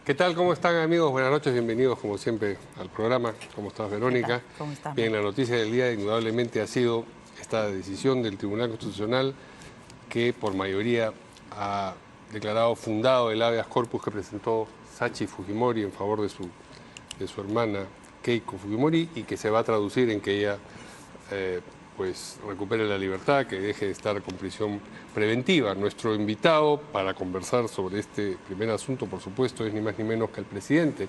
¿Qué tal? ¿Cómo están, amigos? Buenas noches, bienvenidos como siempre al programa. ¿Cómo estás, Verónica? ¿Cómo estás? Bien, la noticia del día indudablemente ha sido esta decisión del Tribunal Constitucional que por mayoría ha declarado fundado el habeas corpus que presentó Sachi Fujimori en favor de su hermana Keiko Fujimori y que se va a traducir en que ella pues recupere la libertad, que deje de estar con prisión preventiva. Nuestro invitado para conversar sobre este primer asunto, por supuesto, es ni más ni menos que el presidente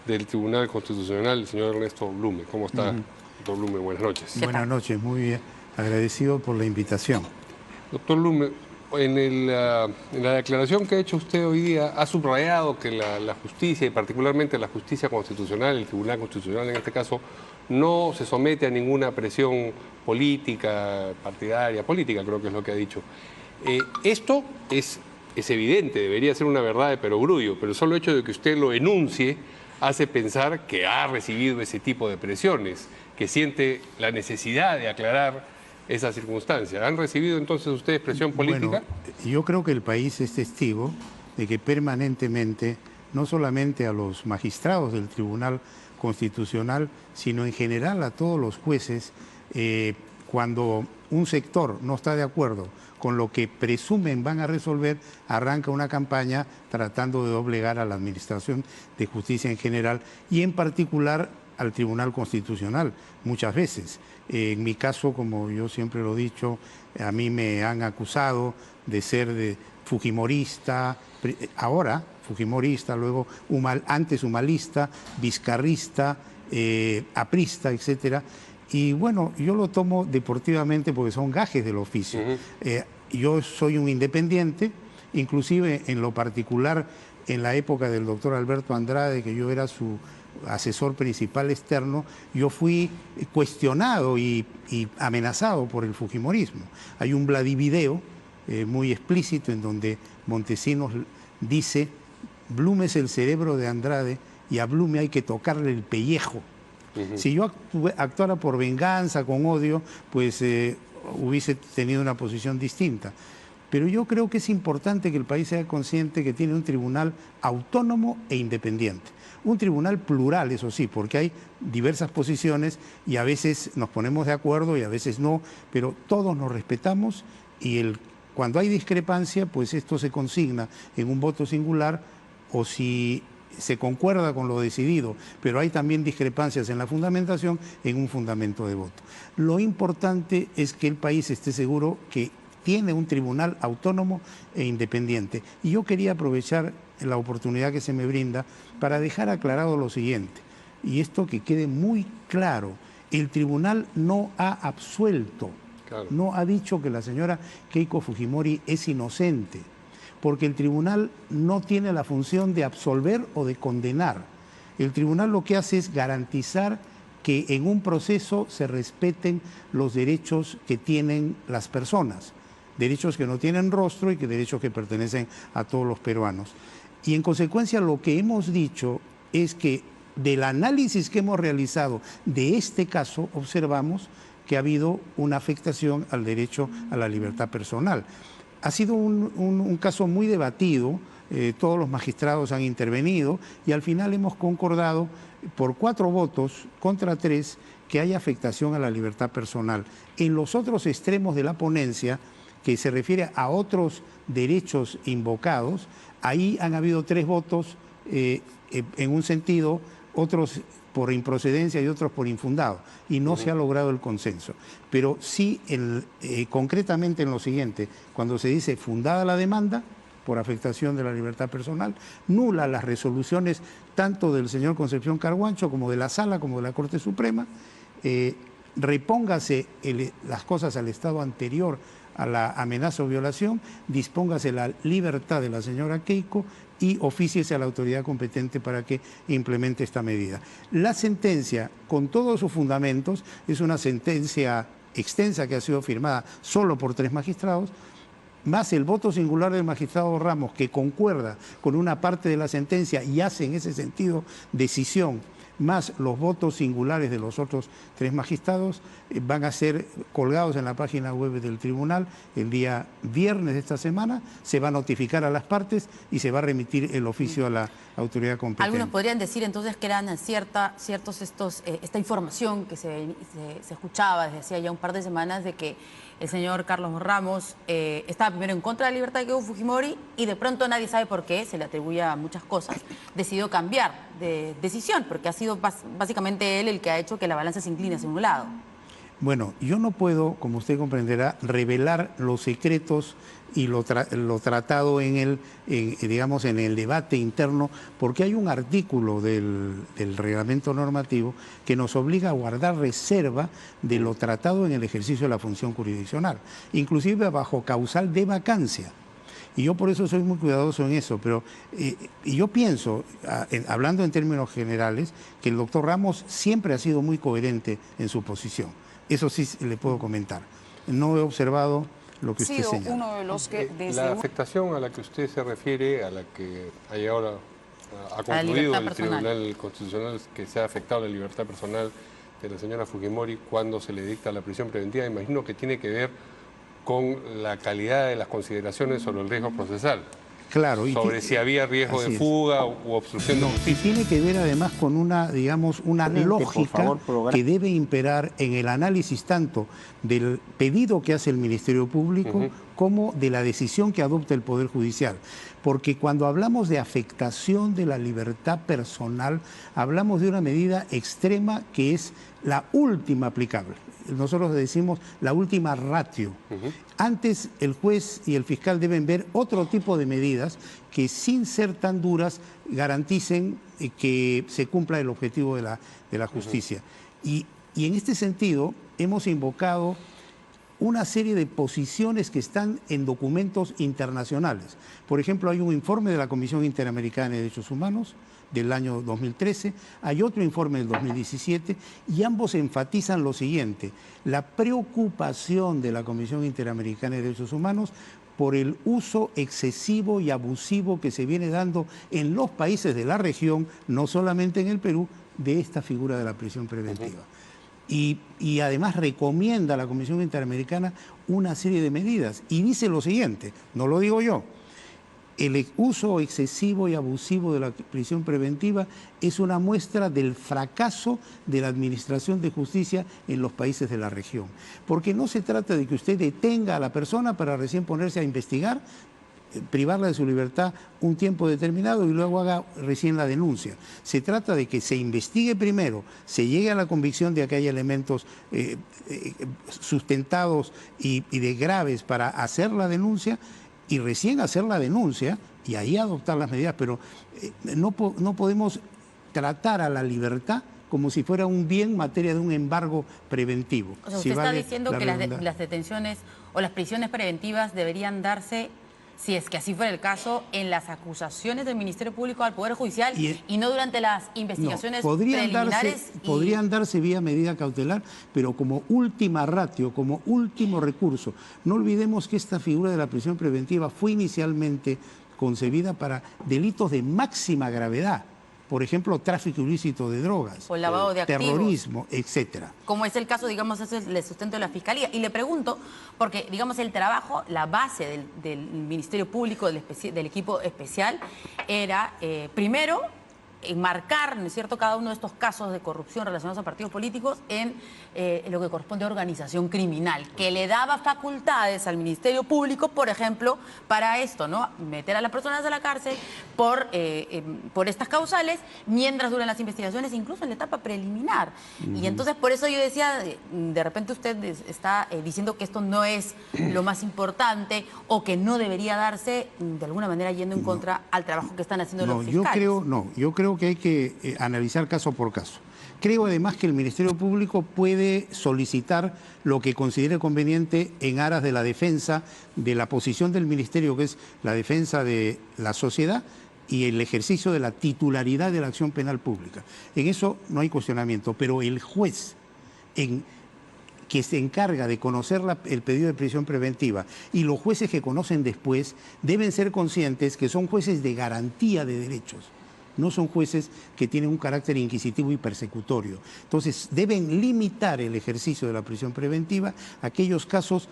del Tribunal Constitucional, el señor Ernesto Blume. ¿Cómo está, doctor Blume? Buenas noches. Buenas noches, muy bien. Agradecido por la invitación. Doctor Blume, en la declaración que ha hecho usted hoy día, ha subrayado que la justicia, y particularmente la justicia constitucional, el Tribunal Constitucional en este caso, no se somete a ninguna presión política, partidaria, política creo que es lo que ha dicho. Esto es evidente, debería ser una verdad de perogrullo, pero el solo hecho de que usted lo enuncie hace pensar que ha recibido ese tipo de presiones, que siente la necesidad de aclarar esa circunstancia. ¿Han recibido entonces ustedes presión política? Bueno, yo creo que el país es testigo de que permanentemente, no solamente a los magistrados del Tribunal Constitucional, sino en general a todos los jueces, cuando un sector no está de acuerdo con lo que presumen van a resolver, arranca una campaña tratando de doblegar a la Administración de Justicia en general y en particular al Tribunal Constitucional, muchas veces. En mi caso, como yo siempre lo he dicho, a mí me han acusado de ser fujimorista, ahora fujimorista, luego antes humalista, vizcarrista, aprista, etcétera. Y bueno, yo lo tomo deportivamente porque son gajes del oficio. Yo soy un independiente, inclusive en lo particular, en la época del doctor Alberto Andrade, que yo era su asesor principal externo, yo fui cuestionado y amenazado por el fujimorismo. Hay un Vladivideo muy explícito en donde Montesinos dice: Blume es el cerebro de Andrade y a Blume hay que tocarle el pellejo. Si yo actuara por venganza, con odio, pues hubiese tenido una posición distinta. Pero yo creo que es importante que el país sea consciente que tiene un tribunal autónomo e independiente. Un tribunal plural, eso sí, porque hay diversas posiciones y a veces nos ponemos de acuerdo y a veces no, pero todos nos respetamos y cuando hay discrepancia, pues esto se consigna en un voto singular o si se concuerda con lo decidido, pero hay también discrepancias en la fundamentación, en un fundamento de voto. Lo importante es que el país esté seguro que tiene un tribunal autónomo e independiente. Y yo quería aprovechar la oportunidad que se me brinda para dejar aclarado lo siguiente, y esto que quede muy claro: el tribunal no ha absuelto, no ha dicho que la señora Keiko Fujimori es inocente, porque el tribunal no tiene la función de absolver o de condenar. El tribunal lo que hace es garantizar que en un proceso se respeten los derechos que tienen las personas, derechos que no tienen rostro y derechos que pertenecen a todos los peruanos. Y en consecuencia lo que hemos dicho es que del análisis que hemos realizado de este caso observamos que ha habido una afectación al derecho a la libertad personal. Ha sido un caso muy debatido, todos los magistrados han intervenido y al final hemos concordado por 4 votos contra 3 que haya afectación a la libertad personal. En los otros extremos de la ponencia, que se refiere a otros derechos invocados, ahí han habido 3 votos en un sentido, otros por improcedencia y otros por infundado, y no se ha logrado el consenso. Pero sí, concretamente en lo siguiente, cuando se dice fundada la demanda por afectación de la libertad personal, nula las resoluciones tanto del señor Concepción Carhuancho como de la Sala, como de la Corte Suprema, repóngase las cosas al estado anterior a la amenaza o violación, dispóngase la libertad de la señora Keiko y ofíciese a la autoridad competente para que implemente esta medida. La sentencia, con todos sus fundamentos, es una sentencia extensa que ha sido firmada solo por 3 magistrados, más el voto singular del magistrado Ramos, que concuerda con una parte de la sentencia y hace en ese sentido decisión más los votos singulares de los otros 3 magistrados, van a ser colgados en la página web del tribunal el día viernes de esta semana. Se va a notificar a las partes y se va a remitir el oficio a la autoridad competente. Algunos podrían decir entonces que eran esta información que se escuchaba desde hacía ya un par de semanas de que el señor Carlos Ramos estaba primero en contra de la libertad de Keiko Fujimori y de pronto nadie sabe por qué, se le atribuye a muchas cosas, decidió cambiar de decisión, porque ha sido básicamente él el que ha hecho que la balanza se incline hacia un lado. Bueno, yo no puedo, como usted comprenderá, revelar los secretos y lo tratado digamos, en el debate interno, porque hay un artículo del reglamento normativo que nos obliga a guardar reserva de lo tratado en el ejercicio de la función jurisdiccional, inclusive bajo causal de vacancia. Y yo por eso soy muy cuidadoso en eso, pero y yo pienso, hablando en términos generales, que el doctor Ramos siempre ha sido muy coherente en su posición. Eso sí le puedo comentar. No he observado lo que usted señala. Uno de los que La afectación a la que usted se refiere, a la que ahora ha concluido el Tribunal Constitucional, que se ha afectado la libertad personal de la señora Fujimori cuando se le dicta la prisión preventiva, imagino que tiene que ver con la calidad de las consideraciones sobre el riesgo procesal. Claro, sobre si había riesgo de fuga u obstrucción de justicia. Y tiene que ver además con una, digamos, una lógica que debe imperar en el análisis tanto del pedido que hace el Ministerio Público como de la decisión que adopta el Poder Judicial. Porque cuando hablamos de afectación de la libertad personal, hablamos de una medida extrema que es la última aplicable. Nosotros decimos la última ratio. Antes el juez y el fiscal deben ver otro tipo de medidas que sin ser tan duras garanticen que se cumpla el objetivo de la justicia. Y en este sentido hemos invocado una serie de posiciones que están en documentos internacionales. Por ejemplo, hay un informe de la Comisión Interamericana de Derechos Humanos del año 2013, hay otro informe del 2017 y ambos enfatizan lo siguiente: la preocupación de la Comisión Interamericana de Derechos Humanos por el uso excesivo y abusivo que se viene dando en los países de la región, no solamente en el Perú, de esta figura de la prisión preventiva. Y además recomienda a la Comisión Interamericana una serie de medidas y dice lo siguiente, no lo digo yo: el uso excesivo y abusivo de la prisión preventiva es una muestra del fracaso de la administración de justicia en los países de la región. Porque no se trata de que usted detenga a la persona para recién ponerse a investigar, privarla de su libertad un tiempo determinado y luego haga recién la denuncia. Se trata de que se investigue primero, se llegue a la convicción de que hay elementos sustentados y de graves para hacer la denuncia, y recién hacer la denuncia y ahí adoptar las medidas, pero no podemos tratar a la libertad como si fuera un bien en materia de un embargo preventivo. O sea, usted está diciendo que las detenciones o las prisiones preventivas deberían darse, si es que así fuera el caso, en las acusaciones del Ministerio Público al Poder Judicial y no durante las investigaciones preliminares. Podrían darse vía medida cautelar, pero como última ratio, como último recurso. No olvidemos que esta figura de la prisión preventiva fue inicialmente concebida para delitos de máxima gravedad. Por ejemplo, tráfico ilícito de drogas, o lavado de activos, terrorismo, etcétera. Como es el caso, digamos, ese es el sustento de la Fiscalía. Y le pregunto, porque, digamos, el trabajo, la base del Ministerio Público, del equipo especial, era, primero, enmarcar, ¿no es cierto?, cada uno de estos casos de corrupción relacionados a partidos políticos en lo que corresponde a organización criminal, que le daba facultades al Ministerio Público, por ejemplo, para esto, ¿no? Meter a las personas a la cárcel por estas causales, mientras duran las investigaciones, incluso en la etapa preliminar. Y entonces, por eso yo decía, de repente usted está diciendo que esto no es lo más importante o que no debería darse, de alguna manera yendo en contra al trabajo que están haciendo los fiscales. Yo creo que hay que analizar caso por caso. Creo además que el Ministerio Público puede solicitar lo que considere conveniente en aras de la defensa de la posición del Ministerio, que es la defensa de la sociedad y el ejercicio de la titularidad de la acción penal pública. En eso no hay cuestionamiento, pero el juez que se encarga de conocer el pedido de prisión preventiva y los jueces que conocen después deben ser conscientes que son jueces de garantía de derechos. no son jueces que tienen un carácter inquisitivo y persecutorio. Entonces, deben limitar el ejercicio de la prisión preventiva a aquellos casos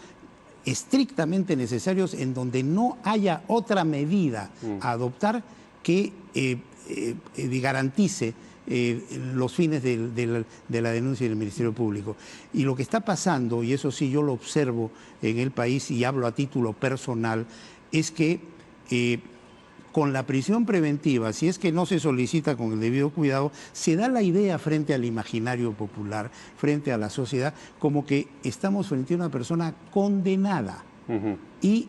estrictamente necesarios en donde no haya otra medida a adoptar que garantice los fines de la denuncia del Ministerio Público. Y lo que está pasando, y eso sí yo lo observo en el país y hablo a título personal, es que con la prisión preventiva, si es que no se solicita con el debido cuidado, se da la idea frente al imaginario popular, frente a la sociedad, como que estamos frente a una persona condenada. Y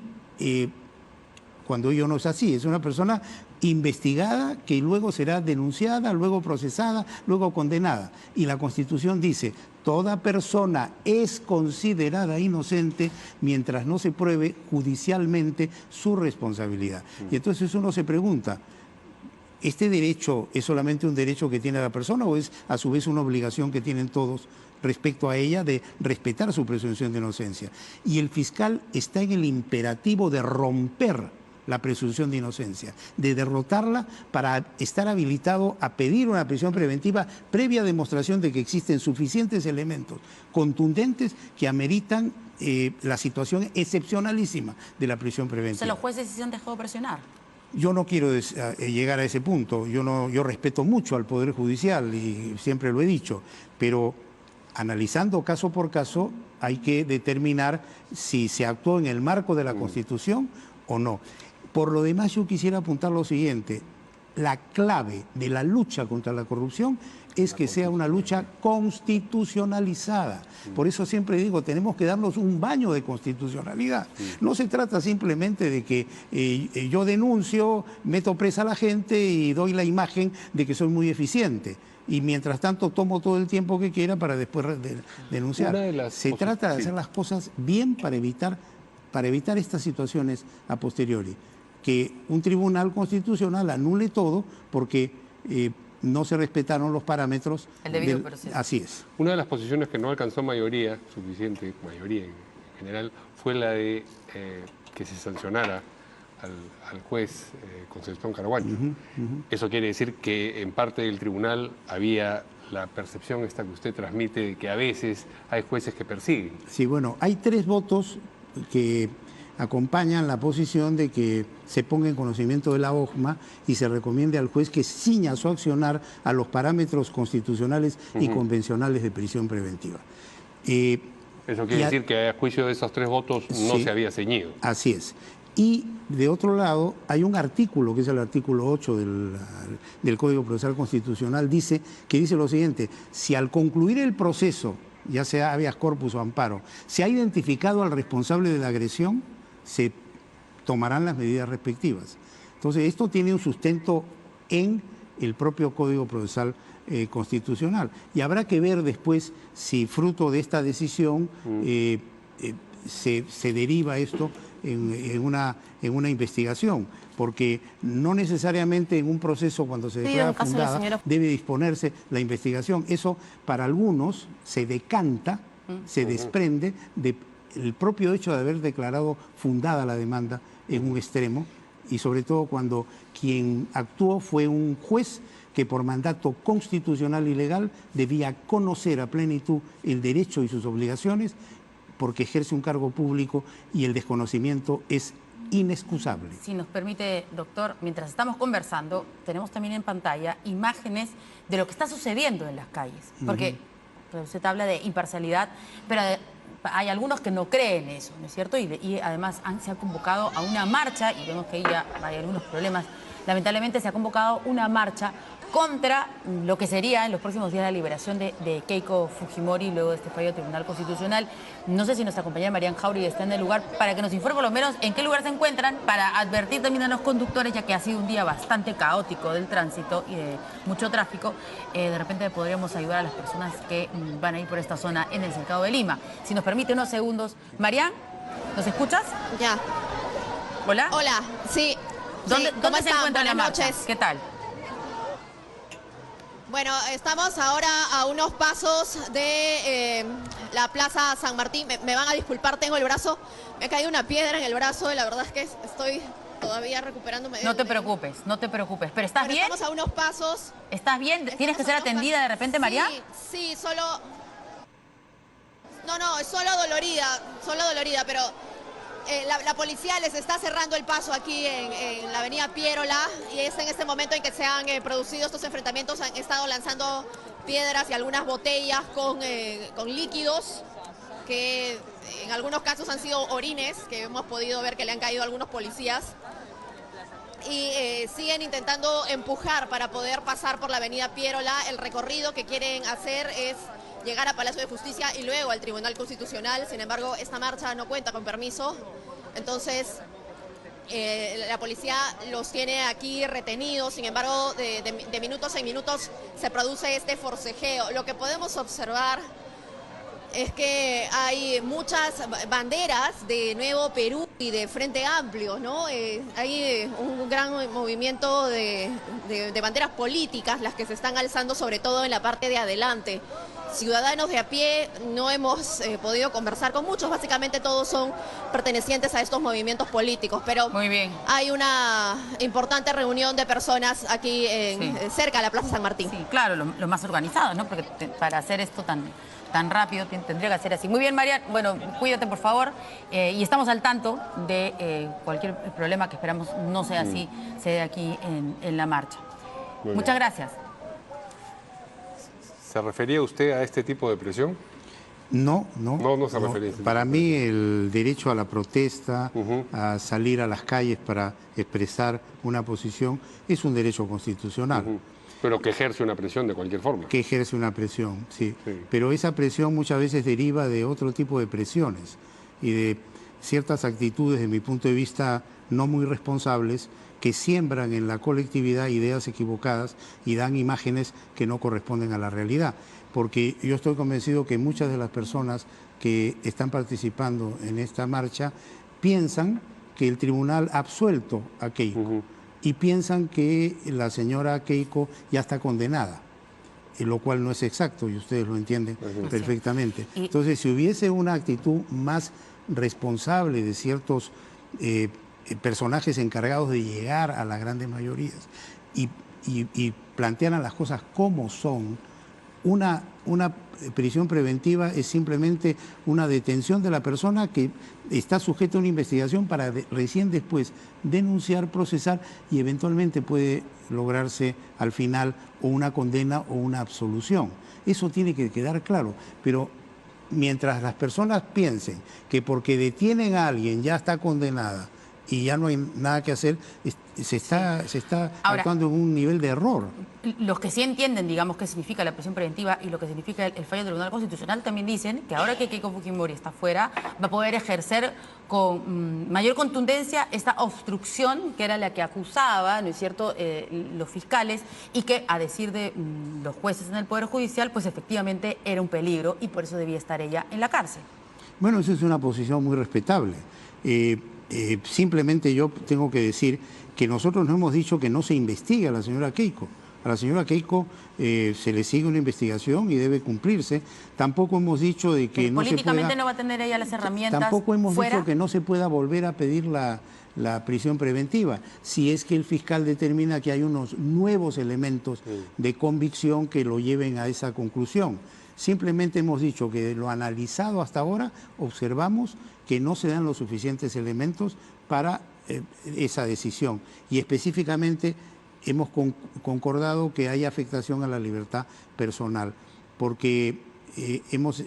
cuando ello no es así, es una persona investigada que luego será denunciada, luego procesada, luego condenada. Y la Constitución dice, toda persona es considerada inocente mientras no se pruebe judicialmente su responsabilidad. Y entonces uno se pregunta, ¿este derecho es solamente un derecho que tiene la persona o es a su vez una obligación que tienen todos respecto a ella de respetar su presunción de inocencia? Y el fiscal está en el imperativo de romper la presunción de inocencia, de derrotarla para estar habilitado a pedir una prisión preventiva previa demostración de que existen suficientes elementos contundentes que ameritan la situación excepcionalísima de la prisión preventiva. O sea, los jueces se han dejado presionar. Yo no quiero llegar a ese punto, yo respeto mucho al Poder Judicial y siempre lo he dicho, pero analizando caso por caso hay que determinar si se actuó en el marco de la Constitución o no. Por lo demás, yo quisiera apuntar lo siguiente. La clave de la lucha contra la corrupción es que sea una lucha constitucionalizada. Por eso siempre digo, tenemos que darnos un baño de constitucionalidad. No se trata simplemente de que yo denuncio, meto presa a la gente y doy la imagen de que soy muy eficiente. Y mientras tanto tomo todo el tiempo que quiera para después denunciar. Se trata de hacer las cosas bien para evitar estas situaciones a posteriori. Que un tribunal constitucional anule todo porque no se respetaron los parámetros. El debido proceso. Así es. Una de las posiciones que no alcanzó mayoría, suficiente mayoría en general, fue la de que se sancionara al juez Concepción Caraguayo. Eso quiere decir que en parte del tribunal había la percepción esta que usted transmite de que a veces hay jueces que persiguen. Sí, bueno, hay 3 votos que acompañan la posición de que se ponga en conocimiento de la OJMA y se recomiende al juez que ciña su accionar a los parámetros constitucionales y convencionales de prisión preventiva. Eso quiere decir que a juicio de esos 3 votos no se había ceñido. Así es. Y de otro lado, hay un artículo, que es el artículo 8 del Código Procesal Constitucional, que dice lo siguiente: si al concluir el proceso, ya sea habeas corpus o amparo, se ha identificado al responsable de la agresión, se tomarán las medidas respectivas. Entonces, esto tiene un sustento en el propio Código Procesal Constitucional. Y habrá que ver después si fruto de esta decisión se deriva esto en una investigación, porque no necesariamente en un proceso cuando se declara fundada debe disponerse la investigación. Eso para algunos se decanta, se desprende del propio hecho de haber declarado fundada la demanda en un extremo, y sobre todo cuando quien actuó fue un juez que por mandato constitucional y legal debía conocer a plenitud el derecho y sus obligaciones, porque ejerce un cargo público y el desconocimiento es inexcusable. Si nos permite, doctor, mientras estamos conversando, tenemos también en pantalla imágenes de lo que está sucediendo en las calles, porque usted habla de imparcialidad, pero hay algunos que no creen eso, ¿no es cierto? Y además se ha convocado a una marcha, y vemos que ahí ya hay algunos problemas. Lamentablemente se ha convocado una marcha contra lo que sería en los próximos días la liberación de Keiko Fujimori luego de este fallo del Tribunal Constitucional. No sé si nuestra compañera Marian Jauregui está en el lugar para que nos informe por lo menos en qué lugar se encuentran, para advertir también a los conductores, ya que ha sido un día bastante caótico del tránsito y de mucho tráfico. De repente podríamos ayudar a las personas que van a ir por esta zona en el Cercado de Lima. Si nos permite unos segundos. Marian, ¿nos escuchas? Ya. ¿Hola? Hola, sí. ¿Dónde se encuentra la marcha? Noches. ¿Qué tal? Bueno, estamos ahora a unos pasos de la Plaza San Martín. Me van a disculpar, tengo el brazo, me ha caído una piedra en el brazo y la verdad es que estoy todavía recuperándome. No te preocupes, no te preocupes. ¿Pero estás bien? Estamos a unos pasos. ¿Estás bien? ¿Tienes que ser atendida de repente, María? Sí, solo... No, es solo dolorida, pero la policía les está cerrando el paso aquí en la avenida Piérola y es en este momento en que se han producido estos enfrentamientos, han estado lanzando piedras y algunas botellas con líquidos que en algunos casos han sido orines, que hemos podido ver que le han caído a algunos policías. Y siguen intentando empujar para poder pasar por la avenida Piérola. El recorrido que quieren hacer es llegar a Palacio de Justicia y luego al Tribunal Constitucional. Sin embargo, esta marcha no cuenta con permiso. Entonces, la policía los tiene aquí retenidos. Sin embargo, de minutos en minutos se produce este forcejeo. Lo que podemos observar es que hay muchas banderas de Nuevo Perú y de Frente Amplio, ¿no? Hay un gran movimiento de banderas políticas, las que se están alzando sobre todo en la parte de adelante. Ciudadanos de a pie no hemos podido conversar con muchos, básicamente todos son pertenecientes a estos movimientos políticos, pero muy bien. Hay una importante reunión de personas aquí cerca de la Plaza San Martín. Sí, claro, lo más organizado, ¿no? Porque para hacer esto tan rápido tendría que ser así. Muy bien, María, bueno, cuídate por favor y estamos al tanto de cualquier problema que esperamos no sea así, se dé aquí en la marcha. Muchas gracias. ¿Se refería usted a este tipo de presión? No se refería a ese Para tipo. mí el derecho a la protesta, a salir a las calles para expresar una posición, es un derecho constitucional. Pero que ejerce una presión de cualquier forma. Que ejerce una presión, sí. Pero esa presión muchas veces deriva de otro tipo de presiones y de ciertas actitudes, de mi punto de vista, no muy responsables, que siembran en la colectividad ideas equivocadas y dan imágenes que no corresponden a la realidad. Porque yo estoy convencido que muchas de las personas que están participando en esta marcha piensan que el tribunal ha absuelto a Keiko y piensan que la señora Keiko ya está condenada, lo cual no es exacto y ustedes lo entienden perfectamente. Entonces, si hubiese una actitud más responsable de ciertos personajes encargados de llegar a las grandes mayorías y plantearan las cosas como son, una prisión preventiva es simplemente una detención de la persona que está sujeta a una investigación para recién después denunciar, procesar y eventualmente puede lograrse al final o una condena o una absolución. Eso tiene que quedar claro, pero mientras las personas piensen que porque detienen a alguien ya está condenada y ya no hay nada que hacer, se está Ahora, actuando en un nivel de error. Los que sí entienden, digamos, qué significa la prisión preventiva y lo que significa el fallo del Tribunal Constitucional también dicen que ahora que Keiko Fujimori está fuera, va a poder ejercer con mayor contundencia esta obstrucción que era la que acusaba, ¿no es cierto?, los fiscales y que, a decir de los jueces en el Poder Judicial, pues efectivamente era un peligro y por eso debía estar ella en la cárcel. Bueno, esa es una posición muy respetable. Simplemente yo tengo que decir que nosotros no hemos dicho que no se investigue a la señora Keiko. A la señora Keiko se le sigue una investigación y debe cumplirse. Tampoco hemos dicho de que no se pueda... Políticamente no va a tener ella las herramientas. Tampoco hemos fuera. dicho que no se pueda volver a pedir la prisión preventiva, si es que el fiscal determina que hay unos nuevos elementos de convicción que lo lleven a esa conclusión. Simplemente hemos dicho que de lo analizado hasta ahora observamos que no se dan los suficientes elementos para esa decisión y específicamente hemos concordado que hay afectación a la libertad personal porque hemos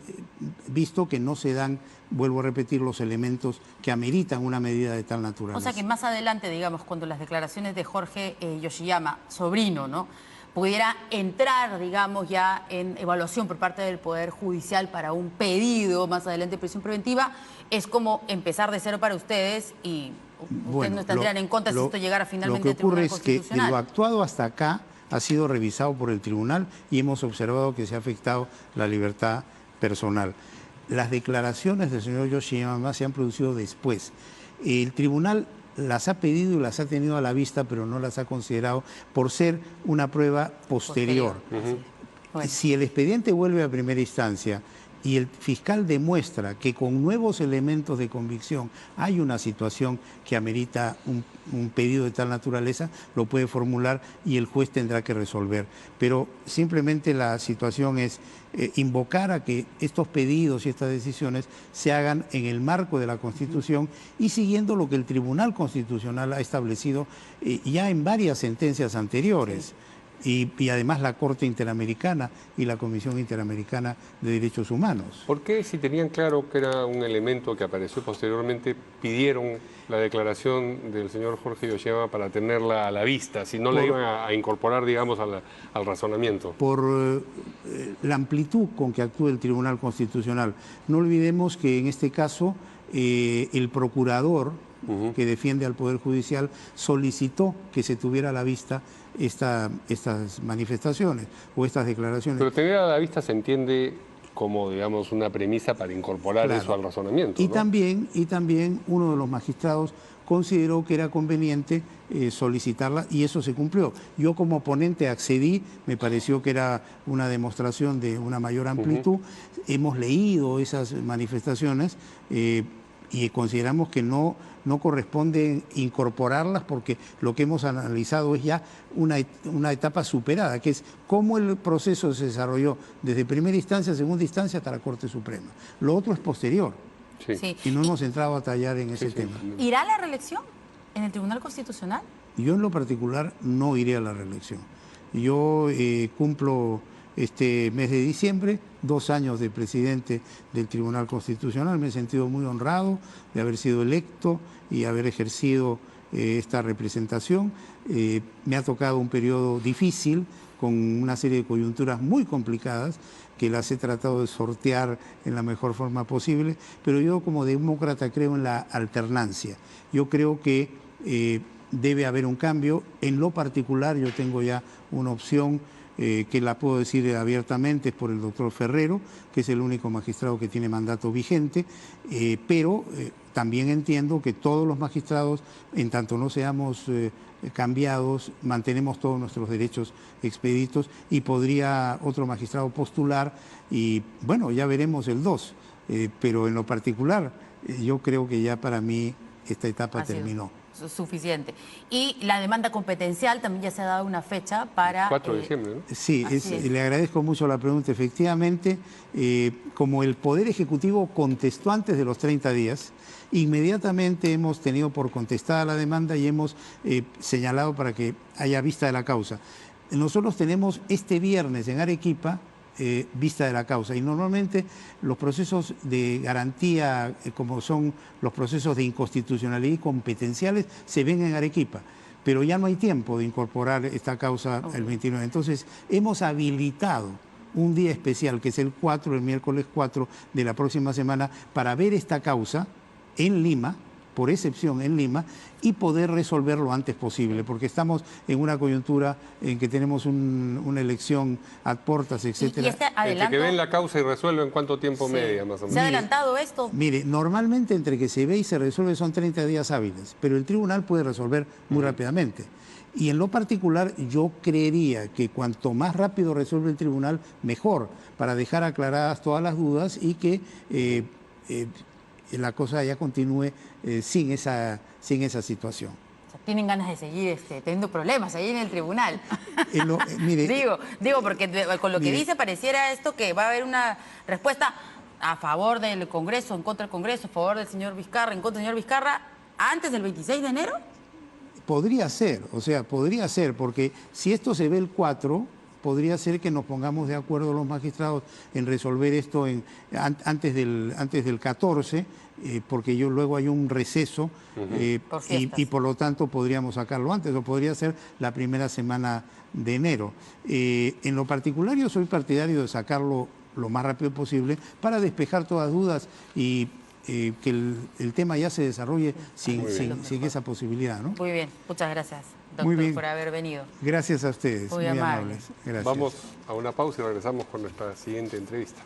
visto que no se dan, vuelvo a repetir, los elementos que ameritan una medida de tal naturaleza. O sea que más adelante, digamos, cuando las declaraciones de Jorge Yoshiyama, sobrino, ¿no?, pudiera entrar, digamos, ya en evaluación por parte del Poder Judicial para un pedido más adelante de prisión preventiva, es como empezar de cero para ustedes y ustedes no estarían en contra si esto llegara finalmente al Tribunal Constitucional. Lo que ocurre es que lo actuado hasta acá ha sido revisado por el tribunal y hemos observado que se ha afectado la libertad personal. Las declaraciones del señor Yoshiyama se han producido después. El tribunal las ha pedido y las ha tenido a la vista, pero no las ha considerado por ser una prueba posterior. Bueno. Si el expediente vuelve a primera instancia y el fiscal demuestra que con nuevos elementos de convicción hay una situación que amerita un pedido de tal naturaleza, lo puede formular y el juez tendrá que resolver. Pero simplemente la situación es invocar a que estos pedidos y estas decisiones se hagan en el marco de la Constitución y siguiendo lo que el Tribunal Constitucional ha establecido ya en varias sentencias anteriores. Y además la Corte Interamericana y la Comisión Interamericana de Derechos Humanos. ¿Por qué, si tenían claro que era un elemento que apareció posteriormente, pidieron la declaración del señor Jorge Yoshiyama para tenerla a la vista, si no la iban a incorporar, digamos, al razonamiento? Por la amplitud con que actúa el Tribunal Constitucional. No olvidemos que en este caso el procurador que defiende al Poder Judicial solicitó que se tuviera a la vista estas manifestaciones o estas declaraciones. Pero tener a la vista se entiende como, digamos, una premisa para incorporar eso al razonamiento, y ¿no? También uno de los magistrados consideró que era conveniente solicitarla y eso se cumplió. Yo como ponente accedí, me pareció que era una demostración de una mayor amplitud. Hemos leído esas manifestaciones y consideramos que no corresponde incorporarlas porque lo que hemos analizado es ya una etapa superada, que es cómo el proceso se desarrolló desde primera instancia, segunda instancia hasta la Corte Suprema. Lo otro es posterior. Sí. Y no hemos entrado a tallar en ese tema. ¿Irá a la reelección en el Tribunal Constitucional? Yo en lo particular no iré a la reelección. Yo cumplo este mes de diciembre 2 años de presidente del Tribunal Constitucional. Me he sentido muy honrado de haber sido electo y haber ejercido esta representación. Me ha tocado un periodo difícil con una serie de coyunturas muy complicadas que las he tratado de sortear en la mejor forma posible, pero yo como demócrata creo en la alternancia. Yo creo que debe haber un cambio. En lo particular yo tengo ya una opción que la puedo decir abiertamente, es por el doctor Ferrero, que es el único magistrado que tiene mandato vigente, pero también entiendo que todos los magistrados, en tanto no seamos cambiados, mantenemos todos nuestros derechos expeditos y podría otro magistrado postular y bueno, ya veremos el 2, pero en lo particular yo creo que ya para mí esta etapa terminó. Suficiente. Y la demanda competencial también ya se ha dado una fecha para... 4 de diciembre, ¿no? Sí, le agradezco mucho la pregunta. Efectivamente, como el Poder Ejecutivo contestó antes de los 30 días, inmediatamente hemos tenido por contestada la demanda y hemos señalado para que haya vista de la causa. Nosotros tenemos este viernes en Arequipa vista de la causa y normalmente los procesos de garantía como son los procesos de inconstitucionalidad y competenciales se ven en Arequipa, pero ya no hay tiempo de incorporar esta causa el 29. Entonces hemos habilitado un día especial que es el miércoles 4 de la próxima semana para ver esta causa en Lima, por excepción en Lima, y poder resolver lo antes posible, porque estamos en una coyuntura en que tenemos una elección ad portas, etcétera. ¿Y este adelanto? Entre que ven la causa y resuelven, ¿cuánto tiempo media más o menos? ¿Se ha adelantado esto? Mire, normalmente entre que se ve y se resuelve son 30 días hábiles, pero el tribunal puede resolver muy rápidamente. Y en lo particular yo creería que cuanto más rápido resuelve el tribunal, mejor, para dejar aclaradas todas las dudas y que la cosa ya continúe sin esa situación. O sea, tienen ganas de seguir teniendo problemas ahí en el tribunal. Mire, digo, porque con lo que dice pareciera esto que va a haber una respuesta a favor del Congreso, en contra del Congreso, a favor del señor Vizcarra, en contra del señor Vizcarra, antes del 26 de enero. Podría ser, podría ser, porque si esto se ve el 4, podría ser que nos pongamos de acuerdo los magistrados en resolver esto antes del 14, porque luego hay un receso y por lo tanto podríamos sacarlo antes, o podría ser la primera semana de enero. En lo particular yo soy partidario de sacarlo lo más rápido posible para despejar todas dudas y que el tema ya se desarrolle sin esa posibilidad, ¿no? Muy bien, muchas gracias, doctor, por haber venido. Gracias a ustedes, muy amables. Gracias. Vamos a una pausa y regresamos con nuestra siguiente entrevista.